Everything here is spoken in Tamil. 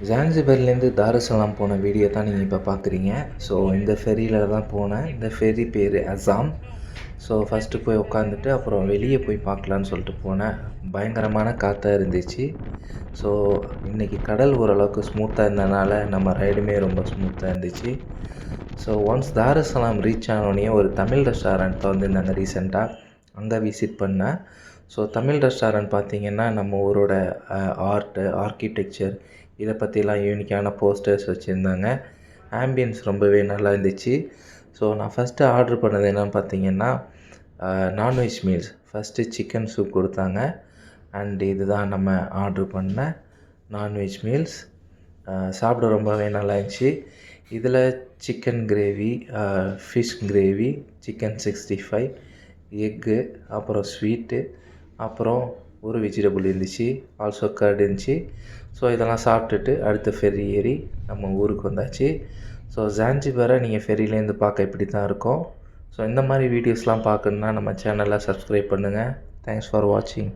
ஜான்சிபர்லேருந்து தாருசலாம் போன வீடியோ தான் நீங்கள் இப்போ பார்க்குறீங்க. ஸோ இந்த ஃபெரியில் தான் போனேன். இந்த ஃபெரி பேர் அசாம். ஸோ ஃபஸ்ட்டு போய் உட்காந்துட்டு அப்புறம் வெளியே போய் பார்க்கலான்னு சொல்லிட்டு போனேன். பயங்கரமான காற்றா இருந்துச்சு. ஸோ இன்றைக்கி கடல் ஓரளவுக்கு ஸ்மூத்தாக இருந்ததுனால நம்ம ரைடுமே ரொம்ப ஸ்மூத்தாக இருந்துச்சு. ஸோ ஒன்ஸ் தாருசலாம் ரீச் ஆனோடனே ஒரு தமிழ் ரெஸ்டாரண்ட் வந்திருந்தாங்க ரீசெண்டாக. அங்கே விசிட் பண்ணேன். ஸோ தமிழ் ரெஸ்டாரண்ட் பார்த்திங்கன்னா நம்ம ஊரோட ஆர்க்கிடெக்சர் இதை பற்றிலாம் யூனிக்கான போஸ்டர்ஸ் வச்சுருந்தாங்க. ஆம்பியன்ஸ் ரொம்பவே நல்லா இருந்துச்சு. ஸோ நான் ஃபஸ்ட்டு ஆர்ட்ரு பண்ணது என்னென்னு பார்த்தீங்கன்னா non veg meals. First chicken soup கொடுத்தாங்க. அண்ட் இது தான் நம்ம ஆர்ட்ரு பண்ண நான்வெஜ் மீல்ஸ். சாப்பிட ரொம்பவே நல்லா இருந்துச்சு. இதில் chicken gravy, fish gravy, chicken 65, egg, அப்புறம் ஸ்வீட்டு, அப்புறம் ஒரு வெஜிடபிள் இருந்துச்சு, ஆல்சோ கர்ட் இருந்துச்சு. ஸோ இதெல்லாம் சாப்பிட்டுட்டு அடுத்த ஃபெரி ஏறி நம்ம ஊருக்கு வந்தாச்சு. ஸோ ஜான்சிபரை நீங்கள் ஃபெரிலேருந்து பார்க்க இப்படி தான் இருக்கும். ஸோ இந்த மாதிரி வீடியோஸ்லாம் பார்க்கணுன்னா நம்ம சேனலை சப்ஸ்கிரைப் பண்ணுங்கள். தேங்க்ஸ் ஃபார் வாட்சிங்.